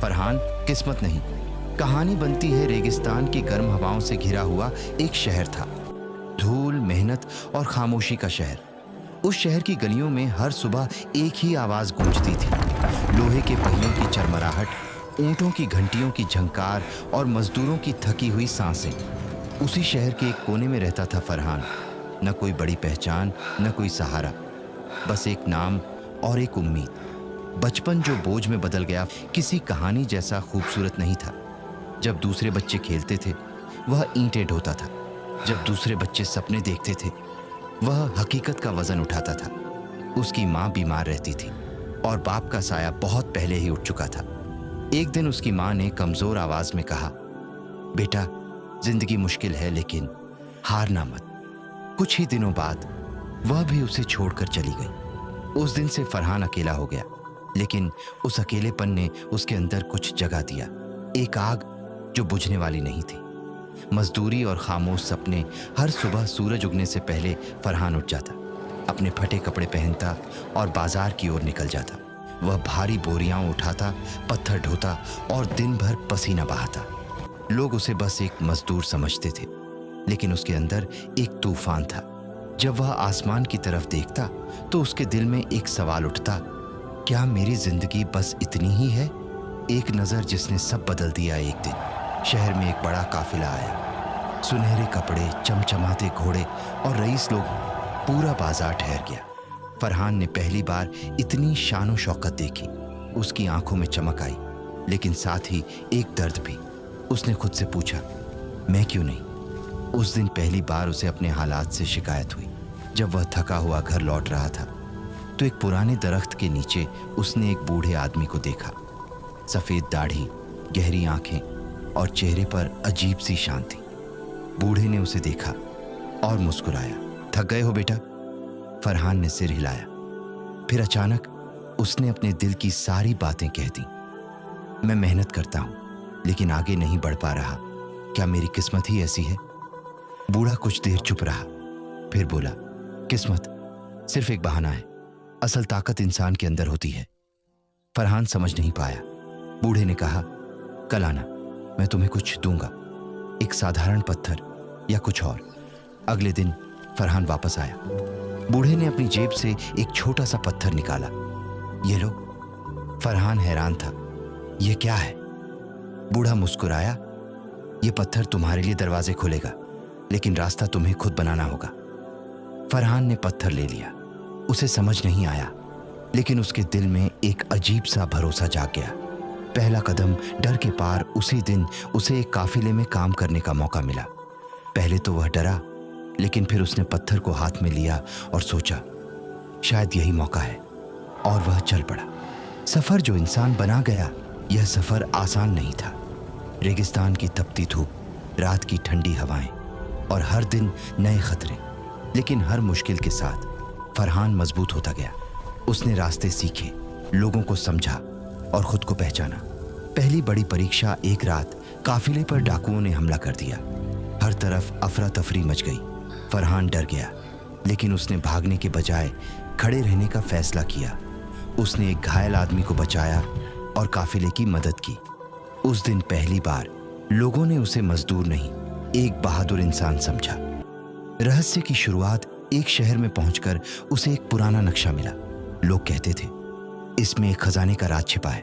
फरहान किस्मत नहीं, कहानी बनती है रेगिस्तान की गर्म हवाओं से घिरा हुआ एक शहर था। धूल, मेहनत और खामोशी का शहर। उस शहर की गलियों में हर सुबह एक ही आवाज गूंजती थी, लोहे के पहियों की चरमराहट, ऊंटों की घंटियों की झंकार और मजदूरों की थकी हुई सांसें। उसी शहर के एक कोने में रहता था फरहान। न कोई बड़ी पहचान, न कोई सहारा, बस एक नाम और एक उम्मीद। बचपन जो बोझ में बदल गया किसी कहानी जैसा खूबसूरत नहीं था। जब दूसरे बच्चे खेलते थे वह ईंटें ढोता था, जब दूसरे बच्चे सपने देखते थे वह हकीकत का वजन उठाता था। उसकी माँ बीमार रहती थी और बाप का साया बहुत पहले ही उठ चुका था। एक दिन उसकी माँ ने कमजोर आवाज में कहा, बेटा, जिंदगी मुश्किल है लेकिन हारना मत। कुछ ही दिनों बाद वह भी उसे छोड़कर चली गई। उस दिन से फरहान अकेला हो गया, लेकिन उस अकेलेपन ने उसके अंदर कुछ जगा दिया, एक आग जो बुझने वाली नहीं थी। मजदूरी और खामोश सपने। हर सुबह सूरज उगने से पहले फरहान उठ जाता, अपने फटे कपड़े पहनता और बाजार की ओर निकल जाता। वह भारी बोरियां उठाता, पत्थर ढोता और दिन भर पसीना बहाता। लोग उसे बस एक मजदूर समझते थे, लेकिन उसके अंदर एक तूफान था। जब वह आसमान की तरफ देखता तो उसके दिल में एक सवाल उठता, क्या मेरी जिंदगी बस इतनी ही है? एक नजर जिसने सब बदल दिया। एक दिन शहर में एक बड़ा काफिला आया, सुनहरे कपड़े, चमचमाते घोड़े और रईस लोग। पूरा बाजार ठहर गया। फरहान ने पहली बार इतनी शानो शौकत देखी। उसकी आंखों में चमक आई, लेकिन साथ ही एक दर्द भी। उसने खुद से पूछा, मैं क्यों नहीं? उस दिन पहली बार उसे अपने हालात से शिकायत हुई। जब वह थका हुआ घर लौट रहा था तो एक पुराने दरख्त के नीचे उसने एक बूढ़े आदमी को देखा। सफेद दाढ़ी, गहरी आंखें और चेहरे पर अजीब सी शांति। बूढ़े ने उसे देखा और मुस्कुराया। थक गए हो बेटा? फरहान ने सिर हिलाया। फिर अचानक उसने अपने दिल की सारी बातें कह दी। मैं मेहनत करता हूं लेकिन आगे नहीं बढ़ पा रहा। क्या मेरी किस्मत ही ऐसी है? बूढ़ा कुछ देर चुप रहा, फिर बोला, किस्मत सिर्फ एक बहाना है, असल ताकत इंसान के अंदर होती है। फरहान समझ नहीं पाया। बूढ़े ने कहा, कल आना, मैं तुम्हें कुछ दूंगा, एक साधारण पत्थर या कुछ और। अगले दिन फरहान वापस आया। बूढ़े ने अपनी जेब से एक छोटा सा पत्थर निकाला। ये लो। फरहान हैरान था, ये क्या है? बूढ़ा मुस्कुराया, ये पत्थर तुम्हारे लिए दरवाजे खोलेगा, लेकिन रास्ता तुम्हें खुद बनाना होगा। फरहान ने पत्थर ले लिया। उसे समझ नहीं आया, लेकिन उसके दिल में एक अजीब सा भरोसा जाग गया। पहला कदम डर के पार। उसी दिन उसे एक काफिले में काम करने का मौका मिला। पहले तो वह डरा, लेकिन फिर उसने पत्थर को हाथ में लिया और सोचा, शायद यही मौका है, और वह चल पड़ा। सफर जो इंसान बना गया, यह सफर आसान नहीं था। रेगिस्तान की तपती धूप, रात की ठंडी हवाएं और हर दिन नए खतरे। लेकिन हर मुश्किल के साथ फरहान मजबूत होता गया। उसने रास्ते सीखे, लोगों को समझा और खुद को पहचाना। पहली बड़ी परीक्षा, एक रात काफिले पर डाकुओं ने हमला कर दिया। हर तरफ अफरा तफरी मच गई। फरहान डर गया, लेकिन उसने भागने के बजाय खड़े रहने का फैसला किया। उसने एक घायल आदमी को बचाया और काफिले की मदद की। उस दिन पहली बार लोगों ने उसे मजदूर नहीं, एक बहादुर इंसान समझा। रहस्य की शुरुआत, एक शहर में पहुंचकर उसे एक पुराना नक्शा मिला। लोग कहते थे इसमें एक खजाने का राज छिपा है,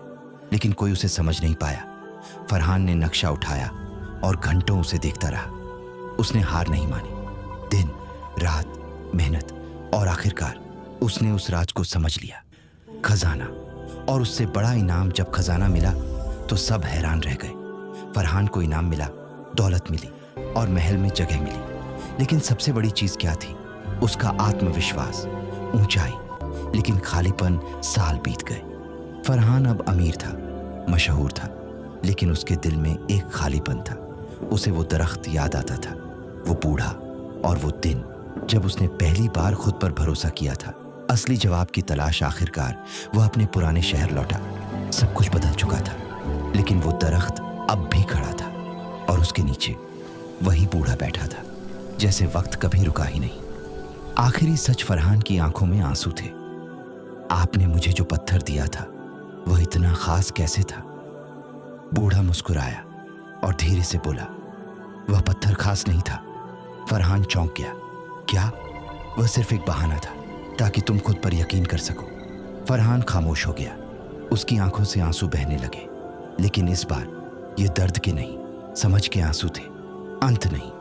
लेकिन कोई उसे समझ नहीं पाया। फरहान ने नक्शा उठाया और घंटों उसे देखता रहा। उसने हार नहीं मानी। दिन रात मेहनत, और आखिरकार उसने उस राज को समझ लिया, खजाना। और उससे बड़ा इनाम। जब खजाना मिला तो सब हैरान रह गए। फरहान को इनाम मिला, दौलत मिली और महल में जगह मिली। लेकिन सबसे बड़ी चीज क्या थी? उसका आत्मविश्वास, ऊंचाई। लेकिन खालीपन। साल बीत गए। फरहान अब अमीर था, मशहूर था, लेकिन उसके दिल में एक खालीपन था। उसे वो दरख्त याद आता था, वो बूढ़ा, और वो दिन जब उसने पहली बार खुद पर भरोसा किया था। असली जवाब की तलाश। आखिरकार वह अपने पुराने शहर लौटा। सब कुछ बदल चुका था, लेकिन वो दरख्त अब भी खड़ा था और उसके नीचे वही बूढ़ा बैठा था, जैसे वक्त कभी रुका ही नहीं। आखिरी सच, फरहान की आंखों में आंसू थे। आपने मुझे जो पत्थर दिया था वह इतना खास कैसे था? बूढ़ा मुस्कुराया और धीरे से बोला, वह पत्थर खास नहीं था। फरहान चौंक गया। क्या? वह सिर्फ एक बहाना था ताकि तुम खुद पर यकीन कर सको। फरहान खामोश हो गया। उसकी आंखों से आंसू बहने लगे, लेकिन इस बार ये दर्द के नहीं, समझ के आंसू थे, अंत नहीं।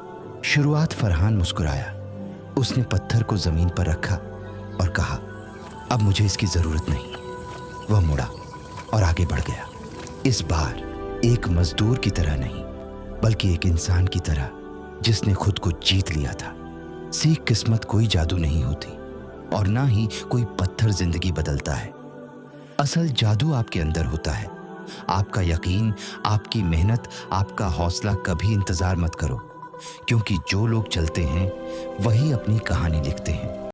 शुरुआत। फरहान मुस्कुराया। उसने पत्थर को जमीन पर रखा और कहा, अब मुझे इसकी जरूरत नहीं। वह मुड़ा और आगे बढ़ गया। इस बार एक मजदूर की तरह नहीं, बल्कि एक इंसान की तरह जिसने खुद को जीत लिया था। सीख किस्मत कोई जादू नहीं होती और ना ही कोई पत्थर जिंदगी बदलता है। असल जादू आपके अंदर होता है। आपका यकीन, आपकी मेहनत, आपका हौसला। कभी इंतजार मत करो, क्योंकि जो लोग चलते हैं वही अपनी कहानी लिखते हैं।